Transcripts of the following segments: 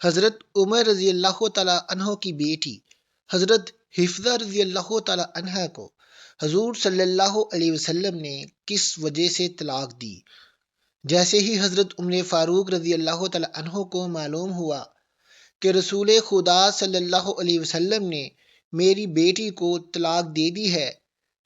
حضرت عمر رضی اللہ تعالیٰ عنہ کی بیٹی حضرت حفظہ رضی اللہ تعالیٰ عنہ کو حضور صلی اللہ علیہ وسلم نے کس وجہ سے طلاق دی؟ جیسے ہی حضرت عمر فاروق رضی اللہ تعالیٰ عنہ کو معلوم ہوا کہ رسول خدا صلی اللہ علیہ وسلم نے میری بیٹی کو طلاق دے دی ہے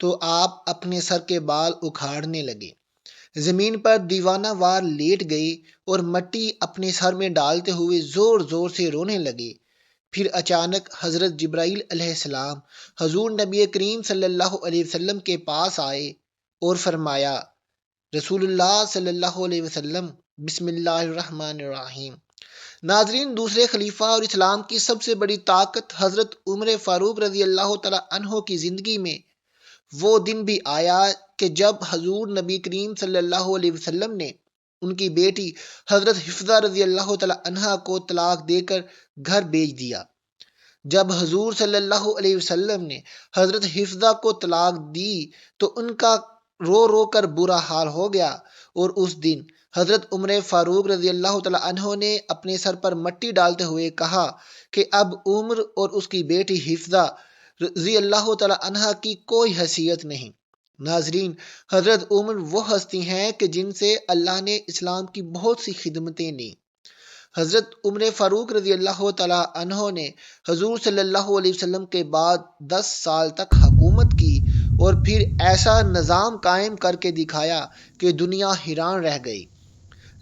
تو آپ اپنے سر کے بال اکھاڑنے لگے، زمین پر دیوانہ وار لیٹ گئے اور مٹی اپنے سر میں ڈالتے ہوئے زور زور سے رونے لگے۔ پھر اچانک حضرت جبرائیل علیہ السلام حضور نبی کریم صلی اللہ علیہ وسلم کے پاس آئے اور فرمایا، رسول اللہ صلی اللہ علیہ وسلم بسم اللہ الرحمن الرحیم۔ ناظرین، دوسرے خلیفہ اور اسلام کی سب سے بڑی طاقت حضرت عمر فاروق رضی اللہ تعالیٰ عنہ کی زندگی میں وہ دن بھی آیا کہ جب حضور نبی کریم صلی اللہ علیہ وسلم نے ان کی بیٹی حضرت حفظہ رضی اللہ تعالیٰ عنہ کو طلاق دے کر گھر بھیج دیا۔ جب حضور صلی اللہ علیہ وسلم نے حضرت حفظہ کو طلاق دی تو ان کا رو رو کر برا حال ہو گیا، اور اس دن حضرت عمر فاروق رضی اللہ تعالیٰ عنہ نے اپنے سر پر مٹی ڈالتے ہوئے کہا کہ اب عمر اور اس کی بیٹی حفظہ رضی اللہ تعالیٰ عنہ کی کوئی حیثیت نہیں۔ ناظرین، حضرت عمر وہ ہستی ہیں کہ جن سے اللہ نے اسلام کی بہت سی خدمتیں لیں۔ حضرت عمر فاروق رضی اللہ تعالیٰ عنہ نے حضور صلی اللہ علیہ وسلم کے بعد 10 سال تک حکومت کی اور پھر ایسا نظام قائم کر کے دکھایا کہ دنیا حیران رہ گئی۔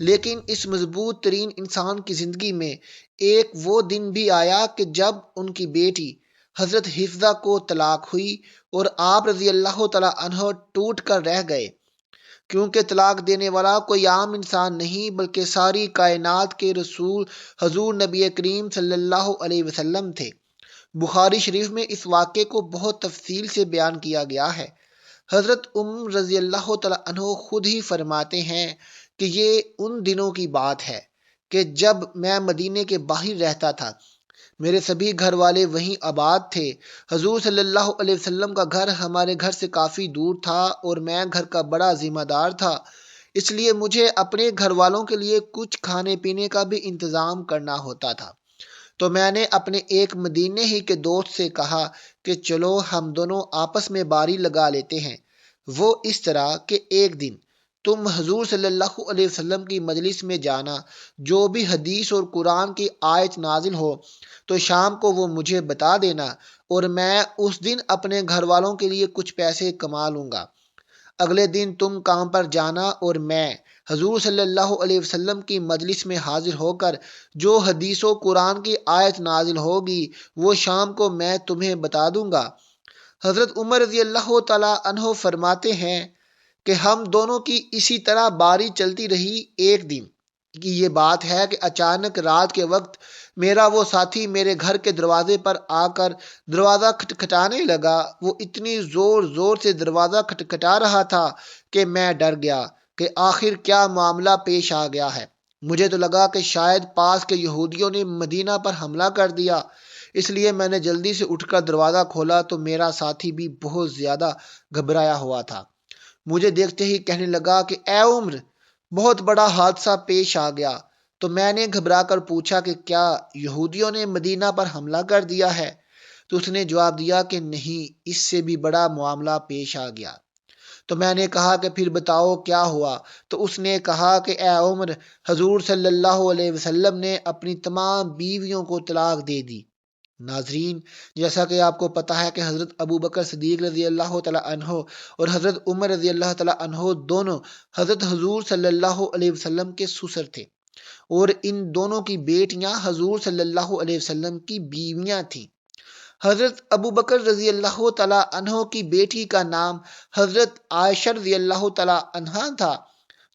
لیکن اس مضبوط ترین انسان کی زندگی میں ایک وہ دن بھی آیا کہ جب ان کی بیٹی حضرت حفظہ کو طلاق ہوئی اور آپ رضی اللہ تعالیٰ عنہ ٹوٹ کر رہ گئے، کیونکہ طلاق دینے والا کوئی عام انسان نہیں بلکہ ساری کائنات کے رسول حضور نبی کریم صلی اللہ علیہ وسلم تھے۔ بخاری شریف میں اس واقعے کو بہت تفصیل سے بیان کیا گیا ہے۔ حضرت عمر رضی اللہ تعالیٰ عنہ خود ہی فرماتے ہیں کہ یہ ان دنوں کی بات ہے کہ جب میں مدینے کے باہر رہتا تھا، میرے سبھی گھر والے وہیں آباد تھے۔ حضور صلی اللہ علیہ وسلم کا گھر ہمارے گھر سے کافی دور تھا اور میں گھر کا بڑا ذمہ دار تھا، اس لیے مجھے اپنے گھر والوں کے لیے کچھ کھانے پینے کا بھی انتظام کرنا ہوتا تھا۔ تو میں نے اپنے ایک مدینے ہی کے دوست سے کہا کہ چلو ہم دونوں آپس میں باری لگا لیتے ہیں۔ وہ اس طرح کہ ایک دن تم حضور صلی اللہ علیہ وسلم کی مجلس میں جانا، جو بھی حدیث اور قرآن کی آیت نازل ہو تو شام کو وہ مجھے بتا دینا، اور میں اس دن اپنے گھر والوں کے لیے کچھ پیسے کما لوں گا۔ اگلے دن تم کام پر جانا اور میں حضور صلی اللہ علیہ وسلم کی مجلس میں حاضر ہو کر جو حدیث و قرآن کی آیت نازل ہوگی وہ شام کو میں تمہیں بتا دوں گا۔ حضرت عمر رضی اللہ تعالیٰ عنہ فرماتے ہیں کہ ہم دونوں کی اسی طرح باری چلتی رہی۔ ایک دن کی یہ بات ہے کہ اچانک رات کے وقت میرا وہ ساتھی میرے گھر کے دروازے پر آ کر دروازہ کھٹکھٹانے لگا۔ وہ اتنی زور زور سے دروازہ کھٹکھٹا رہا تھا کہ میں ڈر گیا کہ آخر کیا معاملہ پیش آ گیا ہے۔ مجھے تو لگا کہ شاید پاس کے یہودیوں نے مدینہ پر حملہ کر دیا، اس لیے میں نے جلدی سے اٹھ کر دروازہ کھولا تو میرا ساتھی بھی بہت زیادہ گھبرایا ہوا تھا۔ مجھے دیکھتے ہی کہنے لگا کہ اے عمر، بہت بڑا حادثہ پیش آ گیا۔ تو میں نے گھبرا کر پوچھا کہ کیا یہودیوں نے مدینہ پر حملہ کر دیا ہے؟ تو اس نے جواب دیا کہ نہیں، اس سے بھی بڑا معاملہ پیش آ گیا۔ تو میں نے کہا کہ پھر بتاؤ کیا ہوا؟ تو اس نے کہا کہ اے عمر، حضور صلی اللہ علیہ وسلم نے اپنی تمام بیویوں کو طلاق دے دی۔ ناظرین، جیسا کہ آپ کو پتہ ہے کہ حضرت ابو بکر صدیق رضی اللہ تعالیٰ عنہ اور حضرت عمر رضی اللہ تعالیٰ عنہ دونوں حضرت حضور صلی اللہ علیہ وسلم کے سسر تھے، اور ان دونوں کی بیٹیاں حضور صلی اللہ علیہ وسلم کی بیویاں تھیں۔ حضرت ابو بکر رضی اللہ تعالیٰ عنہ کی بیٹی کا نام حضرت عائشہ رضی اللہ تعالیٰ عنہا تھا،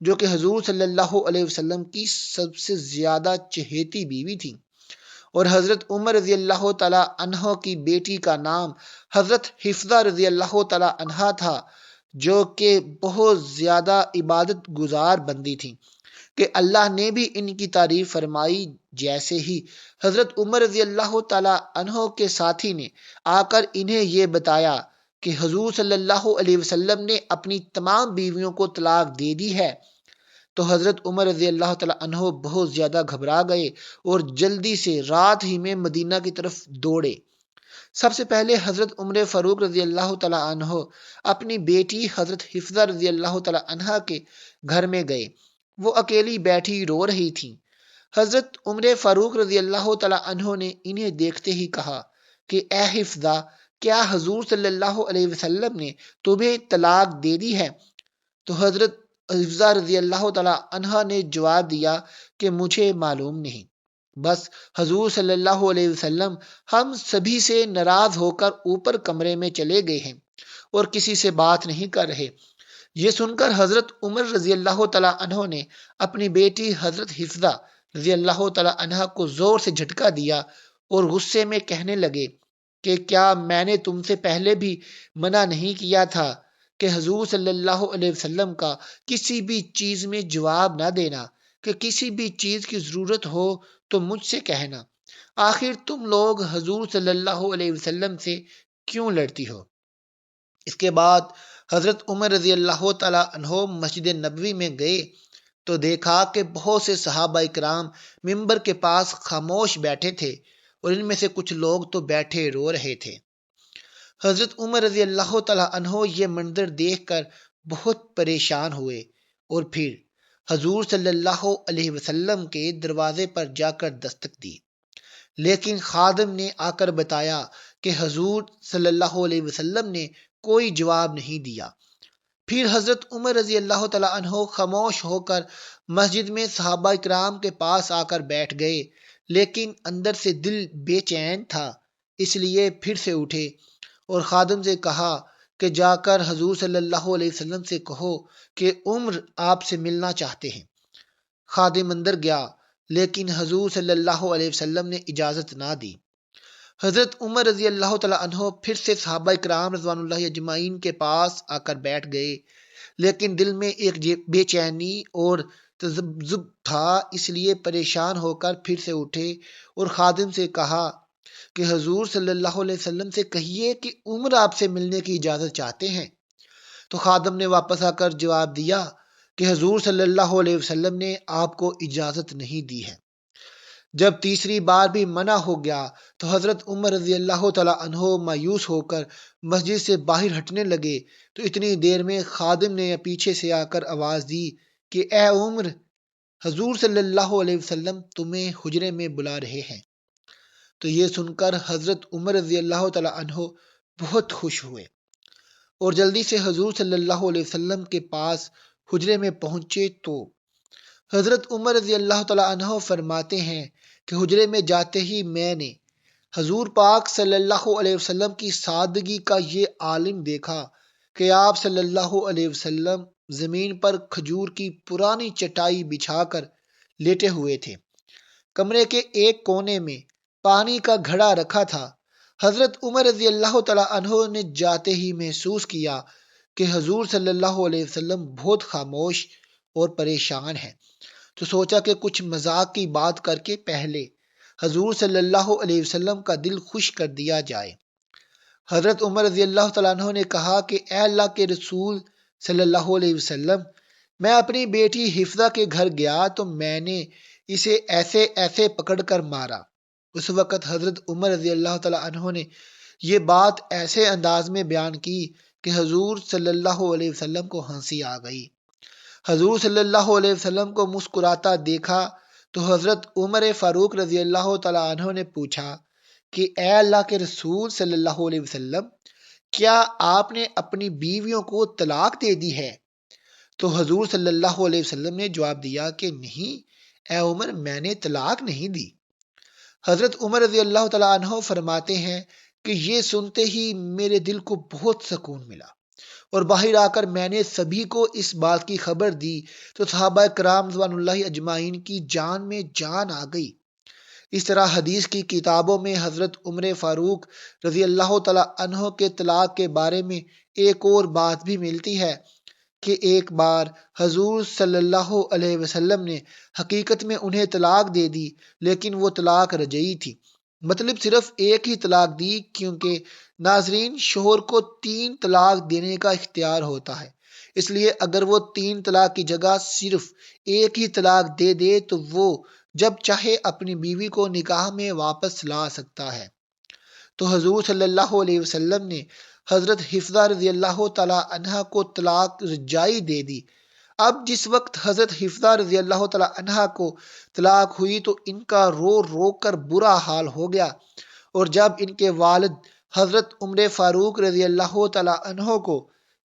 جو کہ حضور صلی اللہ علیہ وسلم کی سب سے زیادہ چہیتی بیوی تھی، اور حضرت عمر رضی اللہ تعالیٰ عنہ کی بیٹی کا نام حضرت حفظہ رضی اللہ تعالیٰ عنہا تھا، جو کہ بہت زیادہ عبادت گزار بندی تھی کہ اللہ نے بھی ان کی تعریف فرمائی۔ جیسے ہی حضرت عمر رضی اللہ تعالیٰ عنہ کے ساتھی نے آ کر انہیں یہ بتایا کہ حضور صلی اللہ علیہ وسلم نے اپنی تمام بیویوں کو طلاق دے دی ہے، تو حضرت عمر رضی اللہ تعالیٰ عنہ بہت زیادہ گھبرا گئے اور جلدی سے رات ہی میں مدینہ کی طرف دوڑے۔ سب سے پہلے حضرت عمر فاروق رضی اللہ تعالیٰ عنہ اپنی بیٹی حضرت حفصہ رضی اللہ تعالیٰ عنہ کے گھر میں گئے۔ وہ اکیلی بیٹھی رو رہی تھیں۔ حضرت عمر فاروق رضی اللہ تعالیٰ عنہ نے انہیں دیکھتے ہی کہا کہ اے حفصہ، کیا حضور صلی اللہ علیہ وسلم نے تمہیں طلاق دے دی ہے؟ تو حضرت حفصہ رضی اللہ تعالیٰ عنہ نے جواب دیا کہ مجھے معلوم نہیں، بس حضور صلی اللہ علیہ وسلم ہم سبھی سے ناراض ہو کر اوپر کمرے میں چلے گئے ہیں اور کسی سے بات نہیں کر رہے۔ یہ سن کر حضرت عمر رضی اللہ تعالیٰ عنہ نے اپنی بیٹی حضرت حفصہ رضی اللہ تعالیٰ عنہ کو زور سے جھٹکا دیا اور غصے میں کہنے لگے کہ کیا میں نے تم سے پہلے بھی منع نہیں کیا تھا کہ حضور صلی اللہ علیہ وسلم کا کسی بھی چیز میں جواب نہ دینا، کہ کسی بھی چیز کی ضرورت ہو تو مجھ سے کہنا، آخر تم لوگ حضور صلی اللہ علیہ وسلم سے کیوں لڑتی ہو؟ اس کے بعد حضرت عمر رضی اللہ تعالیٰ عنہ مسجد نبوی میں گئے تو دیکھا کہ بہت سے صحابہ اکرام ممبر کے پاس خاموش بیٹھے تھے اور ان میں سے کچھ لوگ تو بیٹھے رو رہے تھے۔ حضرت عمر رضی اللہ تعالیٰ عنہ یہ منظر دیکھ کر بہت پریشان ہوئے اور پھر حضور صلی اللہ علیہ وسلم کے دروازے پر جا کر دستک دی، لیکن خادم نے آ کر بتایا کہ حضور صلی اللہ علیہ وسلم نے کوئی جواب نہیں دیا۔ پھر حضرت عمر رضی اللہ تعالیٰ عنہ خاموش ہو کر مسجد میں صحابہ اکرام کے پاس آ کر بیٹھ گئے، لیکن اندر سے دل بے چین تھا، اس لیے پھر سے اٹھے اور خادم سے کہا کہ جا کر حضور صلی اللہ علیہ وسلم سے کہو کہ عمر آپ سے ملنا چاہتے ہیں۔ خادم اندر گیا، لیکن حضور صلی اللہ علیہ وسلم نے اجازت نہ دی۔ حضرت عمر رضی اللہ تعالیٰ عنہ پھر سے صحابہ اکرام رضوان اللہ اجمعین کے پاس آ کر بیٹھ گئے، لیکن دل میں ایک بے چینی اور تذبذب تھا، اس لیے پریشان ہو کر پھر سے اٹھے اور خادم سے کہا کہ حضور صلی اللہ علیہ وسلم سے کہیے کہ عمر آپ سے ملنے کی اجازت چاہتے ہیں۔ تو خادم نے واپس آ کر جواب دیا کہ حضور صلی اللہ علیہ وسلم نے آپ کو اجازت نہیں دی ہے۔ جب تیسری بار بھی منع ہو گیا تو حضرت عمر رضی اللہ تعالیٰ عنہ مایوس ہو کر مسجد سے باہر ہٹنے لگے تو اتنی دیر میں خادم نے پیچھے سے آ کر آواز دی کہ اے عمر، حضور صلی اللہ علیہ وسلم تمہیں حجرے میں بلا رہے ہیں۔ تو یہ سن کر حضرت عمر رضی اللہ تعالیٰ عنہ بہت خوش ہوئے اور جلدی سے حضور صلی اللہ علیہ وسلم کے پاس حجرے میں پہنچے تو حضرت عمر رضی اللہ تعالیٰ عنہ فرماتے ہیں کہ حجرے میں جاتے ہی میں نے حضور پاک صلی اللہ علیہ وسلم کی سادگی کا یہ عالم دیکھا کہ آپ صلی اللہ علیہ وسلم زمین پر کھجور کی پرانی چٹائی بچھا کر لیٹے ہوئے تھے۔ کمرے کے ایک کونے میں پانی کا گھڑا رکھا تھا۔ حضرت عمر رضی اللہ تعالیٰ عنہ نے جاتے ہی محسوس کیا کہ حضور صلی اللہ علیہ وسلم بہت خاموش اور پریشان ہیں، تو سوچا کہ کچھ مذاق کی بات کر کے پہلے حضور صلی اللہ علیہ وسلم کا دل خوش کر دیا جائے۔ حضرت عمر رضی اللہ تعالیٰ عنہ نے کہا کہ اے اللہ کے رسول صلی اللہ علیہ وسلم، میں اپنی بیٹی حفصہ کے گھر گیا تو میں نے اسے ایسے ایسے پکڑ کر مارا۔ اس وقت حضرت عمر رضی اللہ تعالیٰ عنہ نے یہ بات ایسے انداز میں بیان کی کہ حضور صلی اللہ علیہ وسلم کو ہنسی آ گئی۔ حضور صلی اللہ علیہ وسلم کو مسکراتا دیکھا تو حضرت عمر فاروق رضی اللہ تعالیٰ عنہ نے پوچھا کہ اے اللہ کے رسول صلی اللہ علیہ وسلم، کیا آپ نے اپنی بیویوں کو طلاق دے دی ہے؟ تو حضور صلی اللہ علیہ وسلم نے جواب دیا کہ نہیں اے عمر، میں نے طلاق نہیں دی۔ حضرت عمر رضی اللہ تعالیٰ عنہ فرماتے ہیں کہ یہ سنتے ہی میرے دل کو بہت سکون ملا اور باہر آ کر میں نے سبھی کو اس بات کی خبر دی تو صحابہ کرام رضوان اللہ اجمعین کی جان میں جان آ گئی۔ اس طرح حدیث کی کتابوں میں حضرت عمر فاروق رضی اللہ تعالیٰ عنہ کے طلاق کے بارے میں ایک اور بات بھی ملتی ہے کہ ایک بار حضور صلی اللہ علیہ وسلم نے حقیقت میں انہیں طلاق دے دی، لیکن وہ طلاق رجعی تھی، مطلب صرف ایک ہی طلاق دی، کیونکہ ناظرین شوہر کو 3 طلاق دینے کا اختیار ہوتا ہے، اس لیے اگر وہ 3 طلاق کی جگہ صرف ایک ہی طلاق دے دے تو وہ جب چاہے اپنی بیوی کو نکاح میں واپس لا سکتا ہے۔ تو حضور صلی اللہ علیہ وسلم نے حضرت حفصہ رضی اللہ تعالی عنہ کو طلاق رجائی دے دی۔ اب جس وقت حضرت حفصہ رضی اللہ تعالی عنہ کو طلاق ہوئی تو ان کا رو رو کر برا حال ہو گیا، اور جب ان کے والد حضرت عمر فاروق رضی اللہ تعالی عنہ کو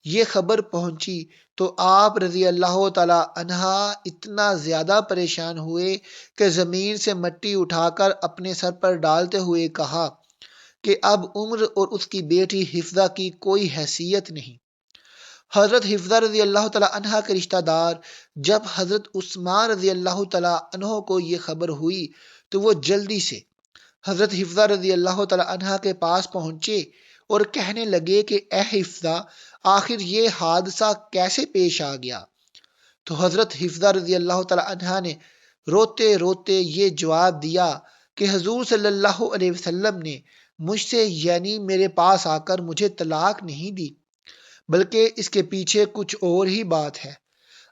یہ خبر پہنچی تو آپ رضی اللہ تعالی عنہ اتنا زیادہ پریشان ہوئے کہ زمین سے مٹی اٹھا کر اپنے سر پر ڈالتے ہوئے کہا کہ اب عمر اور اس کی بیٹی حفصہ کی کوئی حیثیت نہیں۔ حضرت حفصہ رضی اللہ تعالیٰ عنہ کے رشتہ دار جب حضرت عثمان رضی اللہ تعالیٰ عنہ کو یہ خبر ہوئی تو وہ جلدی سے حضرت حفصہ رضی اللہ تعالیٰ عنہ کے پاس پہنچے اور کہنے لگے کہ اے حفصہ، آخر یہ حادثہ کیسے پیش آ گیا؟ تو حضرت حفصہ رضی اللہ تعالیٰ عنہ نے روتے روتے یہ جواب دیا کہ حضور صلی اللہ علیہ وسلم نے مجھ سے یعنی میرے پاس آ کر مجھے طلاق نہیں دی، بلکہ اس کے پیچھے کچھ اور ہی بات ہے۔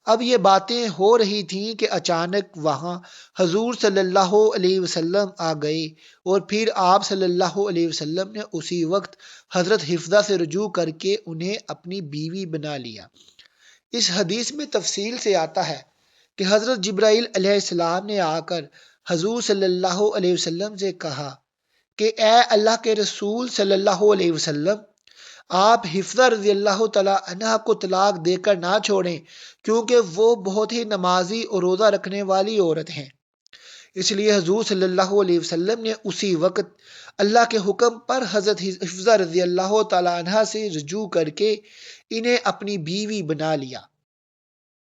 اب یہ باتیں ہو رہی تھیں کہ اچانک وہاں حضور صلی اللہ علیہ وسلم آ گئے، اور پھر آپ صلی اللہ علیہ وسلم نے اسی وقت حضرت حفصہ سے رجوع کر کے انہیں اپنی بیوی بنا لیا۔ اس حدیث میں تفصیل سے آتا ہے کہ حضرت جبرائیل علیہ السلام نے آ کر حضور صلی اللہ علیہ وسلم سے کہا کہ اے اللہ کے رسول صلی اللہ علیہ وسلم، آپ حفصہ رضی اللہ تعالیٰ عنہ کو طلاق دے کر نہ چھوڑیں، کیونکہ وہ بہت ہی نمازی اور روزہ رکھنے والی عورت ہیں۔ اس لیے حضور صلی اللہ علیہ وسلم نے اسی وقت اللہ کے حکم پر حضرت حفصہ رضی اللہ تعالیٰ عنہ سے رجوع کر کے انہیں اپنی بیوی بنا لیا۔